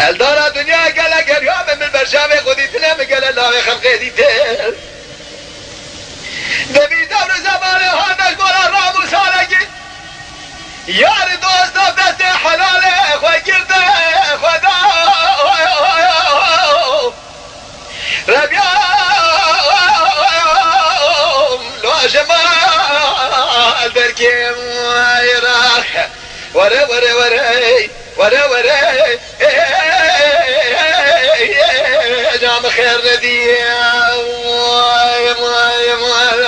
الدارا دنیا گله گریا من برشاوه خودی تنم گله لاوه خلقه دیته دبی دور زمان ها نشبورا رامو سالگی یار دوست دست حلال خواه گرده خدا ربیام لواجمال درکیم ایراخ وره وره وره وره وره جام خير ندي ماي ماي ماي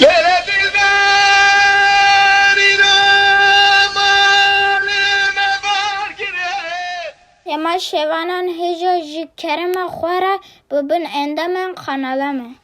ليلة البارينا ما باركنا Yama şevanan hejo ji kerema xwara bibin endamên kanalame.